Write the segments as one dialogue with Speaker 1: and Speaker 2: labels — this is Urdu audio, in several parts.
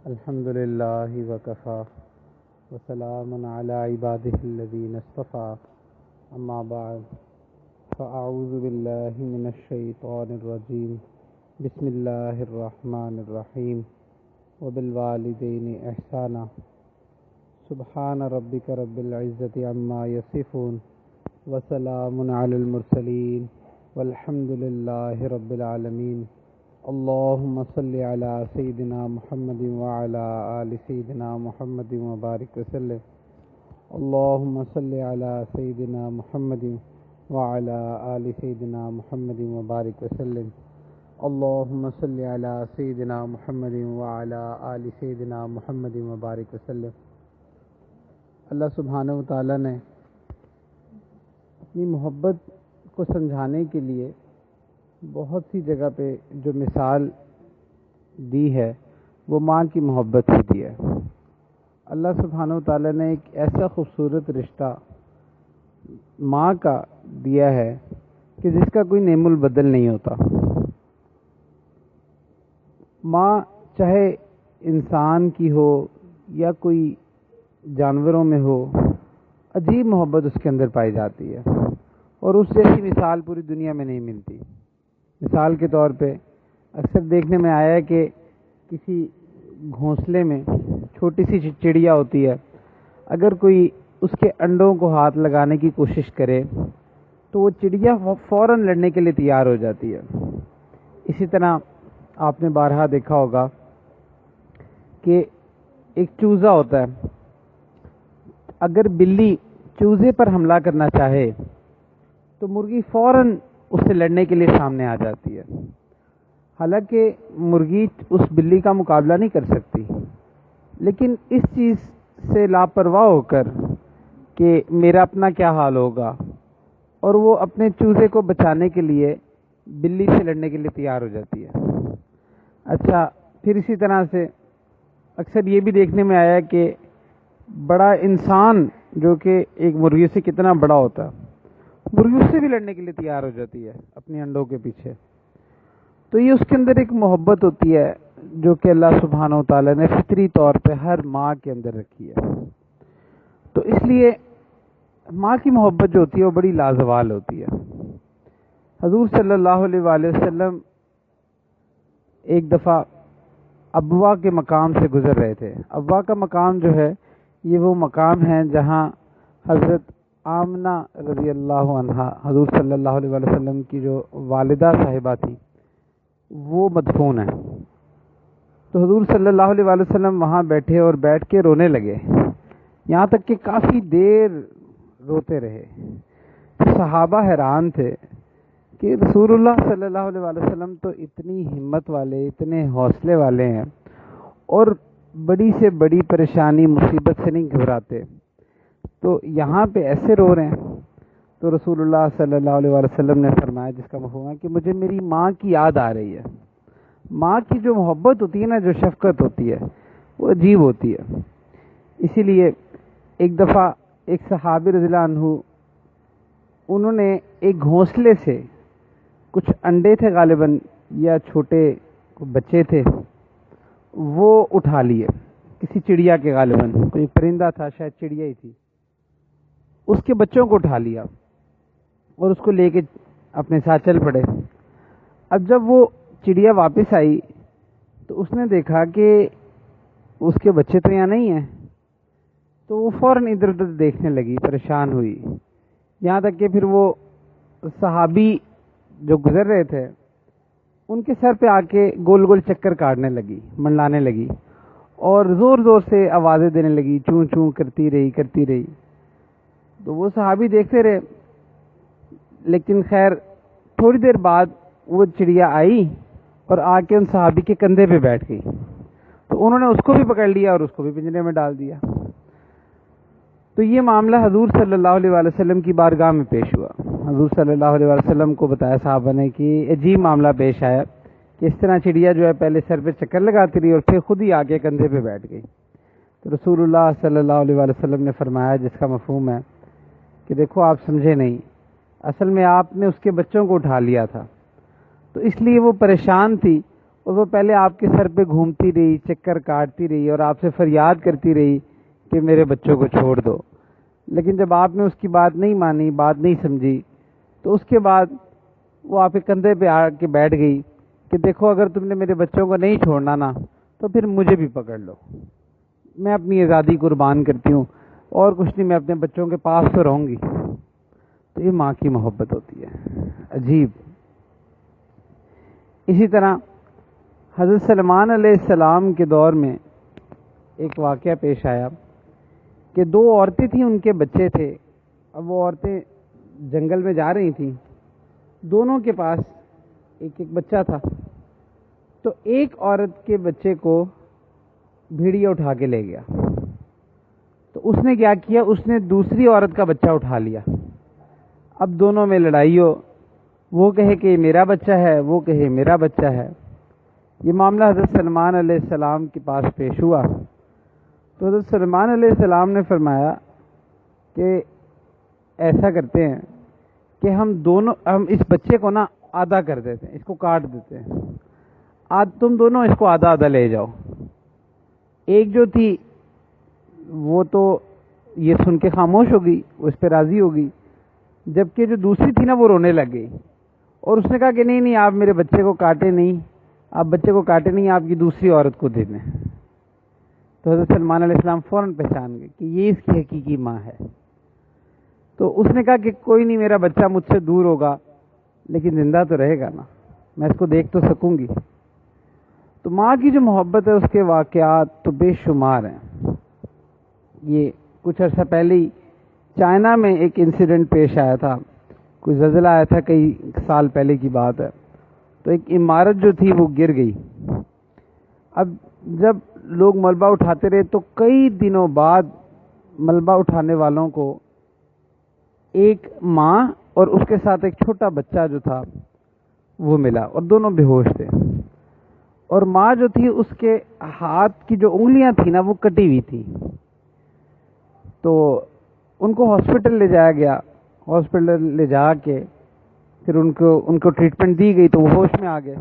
Speaker 1: الحمد للہ وکفا وسلام علی عبادہ الذین اصطفیٰ اما بعد فاعوذ باللہ من الشیطان الرجیم بسم اللہ الرحمن الرحیم وبالوالدین احسانا سبحان ربک رب العزت عما یصفون وسلام علی المرسلین والحمد للہ رب العالمین اللہم صلی علی سیدنا محمد وعلی آل سیدنا محمد وبارک وسلم اللہم صلی علی سیدنا محمد وعلی آل سیدنا محمد وبارک وسلم اللہم صلی علی سیدنا محمد وعلی آل سیدنا محمد وبارک وسلم۔ اللہ سبحانہ و تعالیٰ نے اپنی محبت کو سمجھانے کے لیے بہت سی جگہ پہ جو مثال دی ہے وہ ماں کی محبت ہی دی ہے۔ اللہ سبحانہ و تعالیٰ نے ایک ایسا خوبصورت رشتہ ماں کا دیا ہے کہ جس کا کوئی نعم البدل نہیں ہوتا۔ ماں چاہے انسان کی ہو یا کوئی جانوروں میں ہو، عجیب محبت اس کے اندر پائی جاتی ہے، اور اس جیسی مثال پوری دنیا میں نہیں ملتی۔ مثال کے طور پہ اکثر دیکھنے میں آیا ہے کہ کسی گھونسلے میں چھوٹی سی چڑیا ہوتی ہے، اگر کوئی اس کے انڈوں کو ہاتھ لگانے کی کوشش کرے تو وہ چڑیا فوراً لڑنے کے لیے تیار ہو جاتی ہے۔ اسی طرح آپ نے بارہا دیکھا ہوگا کہ ایک چوزا ہوتا ہے، اگر بلی چوزے پر حملہ کرنا چاہے تو مرغی فوراً اس سے لڑنے کے لیے سامنے آ جاتی ہے۔ حالانکہ مرغی اس بلی کا مقابلہ نہیں کر سکتی، لیکن اس چیز سے لاپرواہ ہو کر کہ میرا اپنا کیا حال ہوگا، اور وہ اپنے چوزے کو بچانے کے لیے بلی سے لڑنے کے لیے تیار ہو جاتی ہے۔ اچھا، پھر اسی طرح سے اکثر یہ بھی دیکھنے میں آیا کہ بڑا انسان جو کہ ایک مرغی سے کتنا بڑا ہوتا ہے، مرغی اس سے بھی لڑنے کے لیے تیار ہو جاتی ہے اپنے انڈوں کے پیچھے۔ تو یہ اس کے اندر ایک محبت ہوتی ہے جو کہ اللہ سبحانہ و تعالیٰ نے فطری طور پہ ہر ماں کے اندر رکھی ہے۔ تو اس لیے ماں کی محبت جو ہوتی ہے وہ بڑی لازوال ہوتی ہے۔ حضور صلی اللہ علیہ وآلہ وسلم ایک دفعہ ابوا کے مقام سے گزر رہے تھے۔ ابوا کا مقام جو ہے یہ وہ مقام ہے جہاں حضرت آمنہ رضی اللہ عنہا، حضور صلی اللہ علیہ وآلہ وسلم کی جو والدہ صاحبہ تھی، وہ مدفون ہیں۔ تو حضور صلی اللہ علیہ وآلہ وسلم وہاں بیٹھے اور بیٹھ کے رونے لگے، یہاں تک کہ کافی دیر روتے رہے۔ صحابہ حیران تھے کہ رسول اللہ صلی اللہ علیہ وآلہ وسلم تو اتنی ہمت والے، اتنے حوصلے والے ہیں، اور بڑی سے بڑی پریشانی مصیبت سے نہیں گھبراتے، تو یہاں پہ ایسے رو رہے ہیں۔ تو رسول اللہ صلی اللہ علیہ وآلہ وسلم نے فرمایا، جس کا مفہوم ہے کہ مجھے میری ماں کی یاد آ رہی ہے۔ ماں کی جو محبت ہوتی ہے نا، جو شفقت ہوتی ہے، وہ عجیب ہوتی ہے۔ اسی لیے ایک دفعہ ایک صحابی رضی اللہ عنہ، انہوں نے ایک گھونسلے سے کچھ انڈے تھے غالباً، یا چھوٹے بچے تھے، وہ اٹھا لیے کسی چڑیا کے، غالباً کوئی پرندہ تھا، شاید چڑیا ہی تھی، اس کے بچوں کو اٹھا لیا اور اس کو لے کے اپنے ساتھ چل پڑے۔ اب جب وہ چڑیا واپس آئی تو اس نے دیکھا کہ اس کے بچے تو یہاں نہیں ہیں، تو وہ فوراً ادھر ادھر دیکھنے لگی، پریشان ہوئی، یہاں تک کہ پھر وہ صحابی جو گزر رہے تھے ان کے سر پہ آ کے گول گول چکر کاٹنے لگی، منڈلانے لگی، اور زور زور سے آوازیں دینے لگی، چوں چوں کرتی رہی۔ تو وہ صحابی دیکھتے رہے، لیکن خیر تھوڑی دیر بعد وہ چڑیا آئی اور آ کے ان صحابی کے کندھے پہ بیٹھ گئی، تو انہوں نے اس کو بھی پکڑ لیا اور اس کو بھی پنجرے میں ڈال دیا۔ تو یہ معاملہ حضور صلی اللہ علیہ وآلہ وسلم کی بارگاہ میں پیش ہوا۔ حضور صلی اللہ علیہ وآلہ وسلم کو بتایا صحابہ نے کہ عجیب معاملہ پیش آیا کہ اس طرح چڑیا جو ہے پہلے سر پہ چکر لگاتی رہی اور پھر خود ہی آ کے کندھے پہ بیٹھ گئی۔ تو رسول اللہ صلی اللہ علیہ وآلہ وسلم نے فرمایا، جس کا مفہوم ہے کہ دیکھو آپ سمجھے نہیں، اصل میں آپ نے اس کے بچوں کو اٹھا لیا تھا، تو اس لیے وہ پریشان تھی اور وہ پہلے آپ کے سر پہ گھومتی رہی، چکر کاٹتی رہی اور آپ سے فریاد کرتی رہی کہ میرے بچوں کو چھوڑ دو. لیکن جب آپ نے اس کی بات نہیں مانی، بات نہیں سمجھی، تو اس کے بعد وہ آپ کے کندھے پہ آ کے بیٹھ گئی کہ دیکھو اگر تم نے میرے بچوں کو نہیں چھوڑنا نا تو پھر مجھے بھی پکڑ لو، میں اپنی آزادی قربان کرتی ہوں اور کچھ نہیں، میں اپنے بچوں کے پاس تو رہوں گی. تو یہ ماں کی محبت ہوتی ہے، عجیب. اسی طرح حضرت سلمان علیہ السلام کے دور میں ایک واقعہ پیش آیا کہ دو عورتیں تھیں، ان کے بچے تھے. اب وہ عورتیں جنگل میں جا رہی تھیں، دونوں کے پاس ایک ایک بچہ تھا. تو ایک عورت کے بچے کو بھیڑیا اٹھا کے لے گیا، تو اس نے کیا کیا، اس نے دوسری عورت کا بچہ اٹھا لیا. اب دونوں میں لڑائی ہو، وہ کہے کہ میرا بچہ ہے، وہ کہے میرا بچہ ہے. یہ معاملہ حضرت سلمان علیہ السلام کے پاس پیش ہوا. تو حضرت سلمان علیہ السلام نے فرمایا کہ ایسا کرتے ہیں کہ ہم اس بچے کو نا آدھا کر دیتے ہیں، اس کو کاٹ دیتے ہیں، تم دونوں اس کو آدھا آدھا لے جاؤ. ایک جو تھی وہ تو یہ سن کے خاموش ہو گئی، وہ اس پہ راضی ہو گئی، جبکہ جو دوسری تھی نا وہ رونے لگ گئی اور اس نے کہا کہ نہیں نہیں، آپ میرے بچے کو کاٹے نہیں، آپ بچے کو کاٹے نہیں، آپ کی دوسری عورت کو دے دیں. تو حضرت سلمان علیہ السلام فوراً پہچان گئے کہ یہ اس کی حقیقی ماں ہے. تو اس نے کہا کہ کوئی نہیں، میرا بچہ مجھ سے دور ہوگا لیکن زندہ تو رہے گا نا، میں اس کو دیکھ تو سکوں گی. تو ماں کی جو محبت ہے اس کے واقعات تو بے شمار ہیں. یہ کچھ عرصہ پہلے ہی چائنا میں ایک انسیڈنٹ پیش آیا تھا، کوئی زلزلہ آیا تھا، کئی سال پہلے کی بات ہے. تو ایک عمارت جو تھی وہ گر گئی. اب جب لوگ ملبہ اٹھاتے رہے تو کئی دنوں بعد ملبہ اٹھانے والوں کو ایک ماں اور اس کے ساتھ ایک چھوٹا بچہ جو تھا وہ ملا اور دونوں بے ہوش تھے. اور ماں جو تھی اس کے ہاتھ کی جو انگلیاں تھیں نا وہ کٹی ہوئی تھی. تو ان کو ہاسپٹل لے جایا گیا، ہاسپٹل لے جا کے پھر ان کو ٹریٹمنٹ دی گئی تو وہ ہوش میں آ گئے.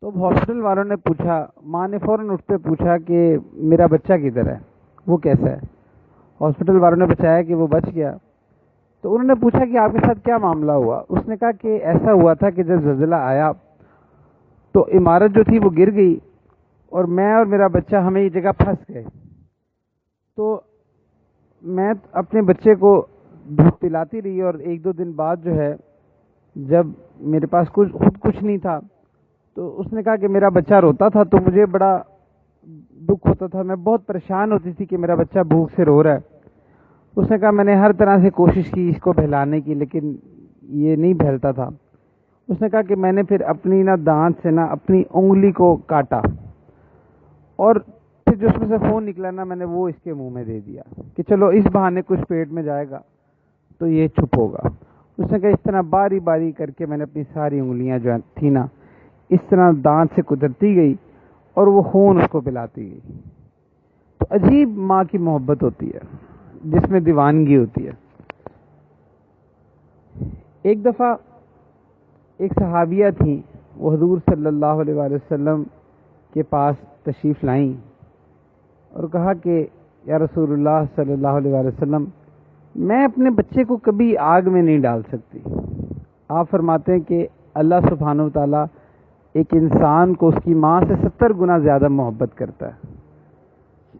Speaker 1: تو ہاسپٹل والوں نے پوچھا، ماں نے فوراً اٹھتے پوچھا کہ میرا بچہ کدھر ہے، وہ کیسا ہے. ہاسپٹل والوں نے بتایا کہ وہ بچ گیا. تو انہوں نے پوچھا کہ آپ کے ساتھ کیا معاملہ ہوا. اس نے کہا کہ ایسا ہوا تھا کہ جب زلزلہ آیا تو عمارت جو تھی وہ گر گئی اور میں اور میرا بچہ ہمیں یہ جگہ پھنس گئے. تو میں اپنے بچے کو دودھ پلاتی رہی اور ایک دو دن بعد جو ہے جب میرے پاس خود کچھ نہیں تھا تو اس نے کہا کہ میرا بچہ روتا تھا تو مجھے بڑا دکھ ہوتا تھا، میں بہت پریشان ہوتی تھی کہ میرا بچہ بھوک سے رو رہا ہے. اس نے کہا میں نے ہر طرح سے کوشش کی اس کو بہلانے کی لیکن یہ نہیں بہلتا تھا. اس نے کہا کہ میں نے پھر اپنی نا دانت سے نا اپنی انگلی کو کاٹا اور پھر جو اس میں سے خون نکلا نا میں نے وہ اس کے منہ میں دے دیا کہ چلو اس بہانے کچھ پیٹ میں جائے گا تو یہ چپ ہوگا. اس نے کہا اس طرح باری باری کر کے میں نے اپنی ساری انگلیاں جو تھیں نا اس طرح دانت سے کترتی گئی اور وہ خون اس کو پلاتی گئی. تو عجیب ماں کی محبت ہوتی ہے جس میں دیوانگی ہوتی ہے. ایک دفعہ ایک صحابیہ تھیں، وہ حضور صلی اللہ علیہ وآلہ وسلم کے پاس تشریف لائیں اور کہا کہ یا رسول اللہ صلی اللہ علیہ وآلہ وسلم، میں اپنے بچے کو کبھی آگ میں نہیں ڈال سکتی. آپ فرماتے ہیں کہ اللہ سبحانہ و تعالیٰ ایک انسان کو اس کی ماں سے 70 گنا زیادہ محبت کرتا ہے،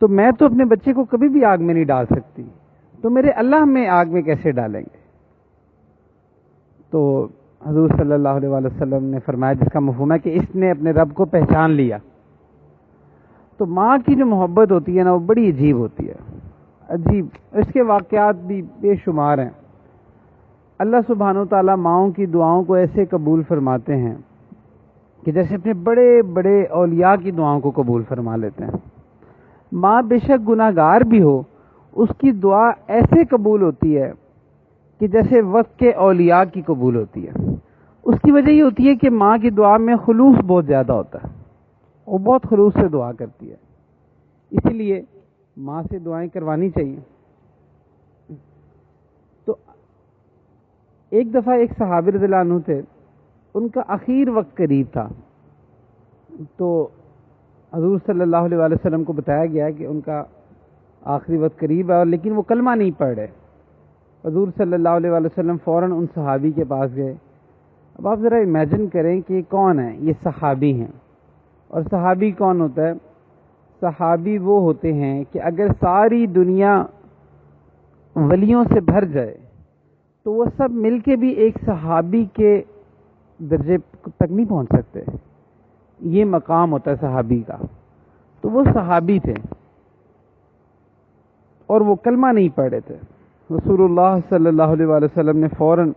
Speaker 1: تو میں تو اپنے بچے کو کبھی بھی آگ میں نہیں ڈال سکتی، تو میرے اللہ میں آگ میں کیسے ڈالیں گے. تو حضور صلی اللہ علیہ وآلہ وسلم نے فرمایا جس کا مفہوم ہے کہ اس نے اپنے رب کو پہچان لیا. تو ماں کی جو محبت ہوتی ہے نا وہ بڑی عجیب ہوتی ہے، عجیب. اس کے واقعات بھی بے شمار ہیں. اللہ سبحانہ و تعالیٰ ماؤں کی دعاؤں کو ایسے قبول فرماتے ہیں کہ جیسے اپنے بڑے بڑے اولیاء کی دعاؤں کو قبول فرما لیتے ہیں. ماں بے شک گناہ گار بھی ہو اس کی دعا ایسے قبول ہوتی ہے کہ جیسے وقت کے اولیاء کی قبول ہوتی ہے. اس کی وجہ یہ ہوتی ہے کہ ماں کی دعا میں خلوص بہت زیادہ ہوتا ہے، وہ بہت خلوص سے دعا کرتی ہے، اسی لیے ماں سے دعائیں کروانی چاہیے. تو ایک دفعہ ایک صحابی رضی اللہ عنہ تھے، ان کا آخر وقت قریب تھا، تو حضور صلی اللہ علیہ وآلہ وسلم کو بتایا گیا کہ ان کا آخری وقت قریب ہے، اور لیکن وہ کلمہ نہیں پڑھ رہے۔ حضور صلی اللہ علیہ وآلہ وسلم فوراً ان صحابی کے پاس گئے۔ اب آپ ذرا امیجن کریں کہ کون ہے، یہ صحابی ہیں۔ اور صحابی کون ہوتا ہے؟ صحابی وہ ہوتے ہیں کہ اگر ساری دنیا ولیوں سے بھر جائے تو وہ سب مل کے بھی ایک صحابی کے درجے تک نہیں پہنچ سکتے۔ یہ مقام ہوتا ہے صحابی کا۔ تو وہ صحابی تھے اور وہ کلمہ نہیں پڑھے تھے۔ رسول اللہ صلی اللہ علیہ وآلہ وسلم نے فوراً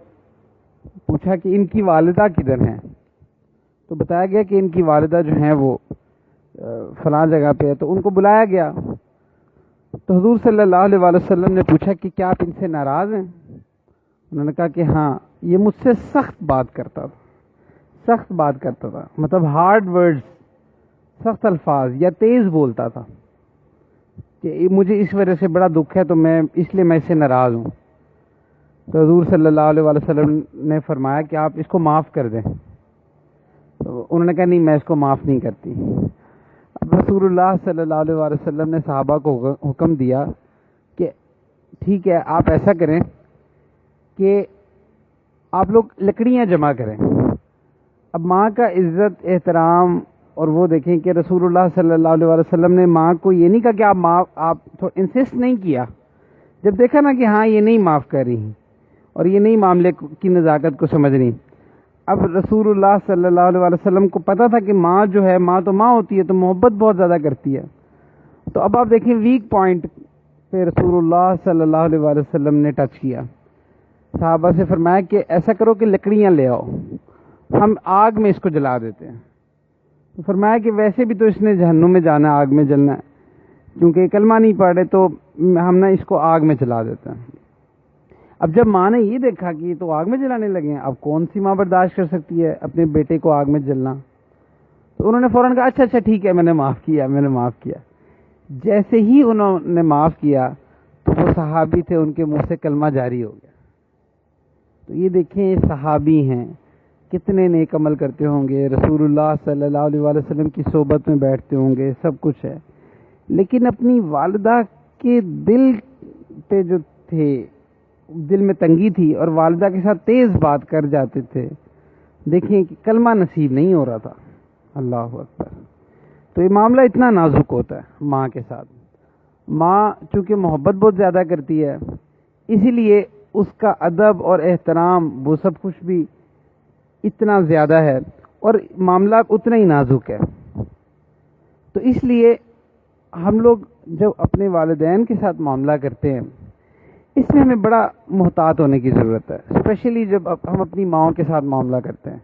Speaker 1: پوچھا کہ ان کی والدہ کدھر ہیں؟ تو بتایا گیا کہ ان کی والدہ جو ہیں وہ فلاں جگہ پہ ہے۔ تو ان کو بلایا گیا، تو حضور صلی اللہ علیہ وآلہ وسلم نے پوچھا کہ کیا آپ ان سے ناراض ہیں؟ انہوں نے کہا کہ ہاں، یہ مجھ سے سخت بات کرتا تھا، مطلب ہارڈ ورڈز، سخت الفاظ یا تیز بولتا تھا کہ مجھے اس وجہ سے بڑا دکھ ہے، تو اس لیے میں اس سے ناراض ہوں۔ تو حضور صلی اللہ علیہ وآلہ وسلم نے فرمایا کہ آپ اس کو معاف کر دیں۔ تو انہوں نے کہا نہیں، میں اس کو معاف نہیں کرتی۔ اب رسول اللہ صلی اللہ علیہ وآلہ وسلم نے صحابہ کو حکم دیا کہ ٹھیک ہے، آپ ایسا کریں کہ آپ لوگ لکڑیاں جمع کریں۔ اب ماں کا عزت احترام، اور وہ دیکھیں کہ رسول اللہ صلی اللہ علیہ وآلہ وسلم نے ماں کو یہ نہیں کہا کہ آپ انسسٹ نہیں کیا۔ جب دیکھا نا کہ ہاں یہ نہیں معاف کر رہی اور یہ نہیں معاملے کی نزاکت کو سمجھ رہی، اب رسول اللہ صلی اللہ علیہ وسلم کو پتا تھا کہ ماں جو ہے، ماں تو ماں ہوتی ہے، تو محبت بہت زیادہ کرتی ہے۔ تو اب آپ دیکھیں ویک پوائنٹ پہ رسول اللہ صلی اللہ علیہ وسلم نے ٹچ کیا۔ صحابہ سے فرمایا کہ ایسا کرو کہ لکڑیاں لے آؤ، ہم آگ میں اس کو جلا دیتے ہیں۔ تو فرمایا کہ ویسے بھی تو اس نے جہنم میں جانا ہے، آگ میں جلنا ہے، کیونکہ کلمہ نہیں پڑھ رہے، تو ہم نہ اس کو آگ میں جلا دیتے ہیں۔ اب جب ماں نے یہ دیکھا کہ یہ تو آگ میں جلانے لگے ہیں، اب کون سی ماں برداشت کر سکتی ہے اپنے بیٹے کو آگ میں جلنا؟ تو انہوں نے فوراً کہا اچھا ٹھیک ہے، میں نے معاف کیا۔ جیسے ہی انہوں نے معاف کیا تو وہ صحابی تھے، ان کے منہ سے کلمہ جاری ہو گیا۔ تو یہ دیکھیں، یہ صحابی ہیں، کتنے نیک عمل کرتے ہوں گے، رسول اللہ صلی اللہ علیہ وآلہ وسلم کی صحبت میں بیٹھتے ہوں گے، سب کچھ ہے، لیکن اپنی والدہ کے دل پہ جو تھے، دل میں تنگی تھی، اور والدہ کے ساتھ تیز بات کر جاتے تھے۔ دیکھیں کہ کلمہ نصیب نہیں ہو رہا تھا۔ اللہ اکبر۔ تو یہ معاملہ اتنا نازک ہوتا ہے ماں کے ساتھ۔ ماں چونکہ محبت بہت زیادہ کرتی ہے، اسی لیے اس کا ادب اور احترام، وہ سب کچھ بھی اتنا زیادہ ہے، اور معاملہ اتنا ہی نازک ہے۔ تو اس لیے ہم لوگ جب اپنے والدین کے ساتھ معاملہ کرتے ہیں، اس میں ہمیں بڑا محتاط ہونے کی ضرورت ہے، اسپیشلی جب ہم اپنی ماؤں کے ساتھ معاملہ کرتے ہیں۔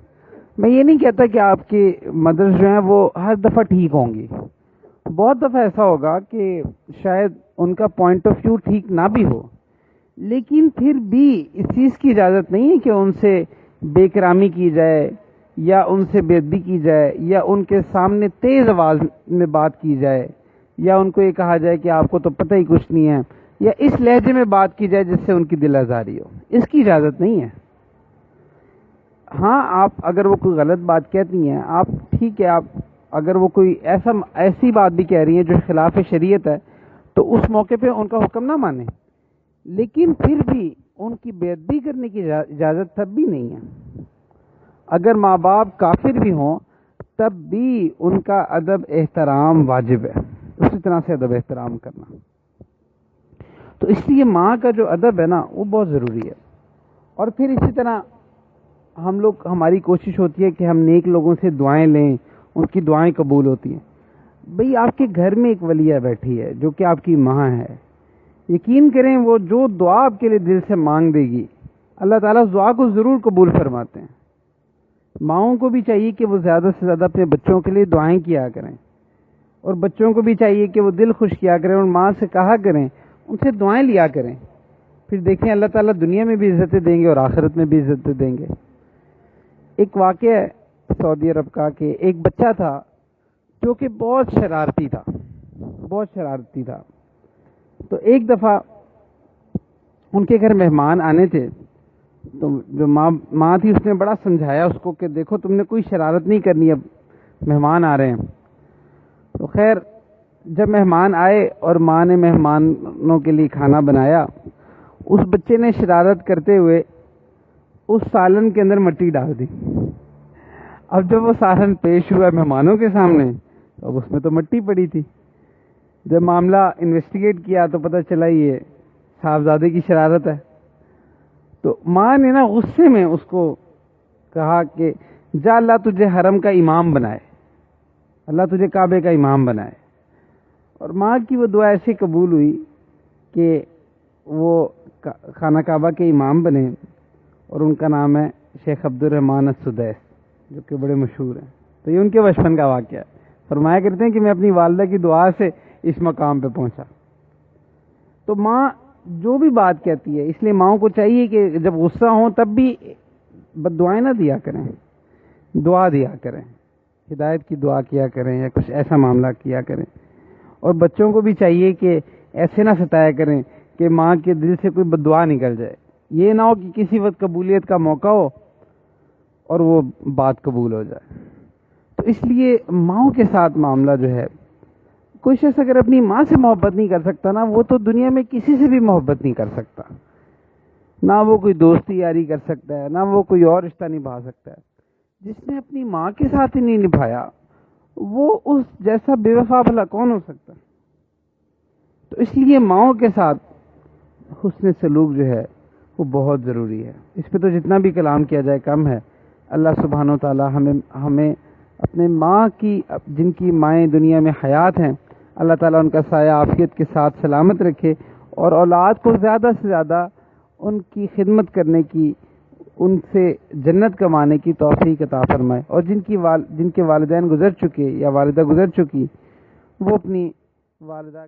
Speaker 1: میں یہ نہیں کہتا کہ آپ کی مدرس جو ہیں وہ ہر دفعہ ٹھیک ہوں گی، بہت دفعہ ایسا ہوگا کہ شاید ان کا پوائنٹ آف ویو ٹھیک نہ بھی ہو، لیکن پھر بھی اس چیز کی اجازت نہیں ہے کہ ان سے بے کرامی کی جائے، یا ان سے بے ادبی کی جائے، یا ان کے سامنے تیز آواز میں بات کی جائے، یا ان کو یہ کہا جائے کہ آپ کو تو پتہ ہی کچھ نہیں ہے، یا اس لہجے میں بات کی جائے جس سے ان کی دل آزاری ہو۔ اس کی اجازت نہیں ہے۔ ہاں، آپ اگر وہ کوئی غلط بات کہتی ہیں، آپ ٹھیک ہے، آپ اگر وہ کوئی ایسی بات بھی کہہ رہی ہیں جو خلاف شریعت ہے، تو اس موقع پہ ان کا حکم نہ مانیں، لیکن پھر بھی ان کی بے ادبی کرنے کی اجازت تب بھی نہیں ہے۔ اگر ماں باپ کافر بھی ہوں تب بھی ان کا ادب احترام واجب ہے، اسی طرح سے ادب احترام کرنا۔ تو اس لیے ماں کا جو ادب ہے نا، وہ بہت ضروری ہے۔ اور پھر اسی طرح ہماری کوشش ہوتی ہے کہ ہم نیک لوگوں سے دعائیں لیں، ان کی دعائیں قبول ہوتی ہیں۔ بھئی آپ کے گھر میں ایک ولیہ بیٹھی ہے جو کہ آپ کی ماں ہے، یقین کریں وہ جو دعا آپ کے لیے دل سے مانگ دے گی، اللہ تعالیٰ اس دعا کو ضرور قبول فرماتے ہیں۔ ماؤں کو بھی چاہیے کہ وہ زیادہ سے زیادہ اپنے بچوں کے لیے دعائیں کیا کریں، اور بچوں کو بھی چاہیے کہ وہ دل خوش کیا کریں، اور ماں سے کہا کریں، ان سے دعائیں لیا کریں۔ پھر دیکھیں اللہ تعالیٰ دنیا میں بھی عزتیں دیں گے اور آخرت میں بھی عزتیں دیں گے۔ ایک واقعہ ہے سعودی عرب کا کہ ایک بچہ تھا جو کہ بہت شرارتی تھا۔ تو ایک دفعہ ان کے گھر مہمان آنے تھے، تو جو ماں تھی اس نے بڑا سمجھایا اس کو کہ دیکھو تم نے کوئی شرارت نہیں کرنی، اب مہمان آ رہے ہیں۔ تو خیر جب مہمان آئے اور ماں نے مہمانوں کے لیے کھانا بنایا، اس بچے نے شرارت کرتے ہوئے اس سالن کے اندر مٹی ڈال دی۔ اب جب وہ سالن پیش ہوا مہمانوں کے سامنے تو اب اس میں تو مٹی پڑی تھی۔ جب معاملہ انویسٹیگیٹ کیا تو پتہ چلا یہ صاحبزادے کی شرارت ہے۔ تو ماں نے نا غصے میں اس کو کہا کہ جا اللہ تجھے حرم کا امام بنائے، اللہ تجھے کعبے کا امام بنائے۔ اور ماں کی وہ دعا ایسی قبول ہوئی کہ وہ خانہ کعبہ کے امام بنے، اور ان کا نام ہے شیخ عبد الرحمن السدیس، جو کہ بڑے مشہور ہیں۔ تو یہ ان کے بچپن کا واقعہ ہے۔ فرمایا کرتے ہیں کہ میں اپنی والدہ کی دعا سے اس مقام پہ پہنچا۔ تو ماں جو بھی بات کہتی ہے، اس لیے ماؤں کو چاہیے کہ جب غصہ ہو تب بھی بد دعائیں نہ دیا کریں، دعا دیا کریں، ہدایت کی دعا کیا کریں یا کچھ ایسا معاملہ کیا کریں۔ اور بچوں کو بھی چاہیے کہ ایسے نہ ستایا کریں کہ ماں کے دل سے کوئی بد دعا نکل جائے۔ یہ نہ ہو کہ کسی وقت قبولیت کا موقع ہو اور وہ بات قبول ہو جائے۔ تو اس لیے ماؤں کے ساتھ معاملہ جو ہے، کوئی شخص اگر اپنی ماں سے محبت نہیں کر سکتا نا، وہ تو دنیا میں کسی سے بھی محبت نہیں کر سکتا۔ نہ وہ کوئی دوستی یاری کر سکتا ہے، نہ وہ کوئی اور رشتہ نبھا سکتا ہے۔ جس نے اپنی ماں کے ساتھ ہی نہیں نبھایا، وہ اس جیسا بے وفا بھلا کون ہو سکتا؟ تو اس لیے ماؤں کے ساتھ حسن سلوک جو ہے وہ بہت ضروری ہے۔ اس پہ تو جتنا بھی کلام کیا جائے کم ہے۔ اللہ سبحانہ و تعالی ہمیں اپنے ماں کی، جن کی مائیں دنیا میں حیات ہیں، اللہ تعالیٰ ان کا سایہ عافیت کے ساتھ سلامت رکھے، اور اولاد کو زیادہ سے زیادہ ان کی خدمت کرنے کی، ان سے جنت کمانے کی توفیق عطا فرمائے۔ اور جن کے والدین گزر چکے یا والدہ گزر چکی، وہ اپنی والدہ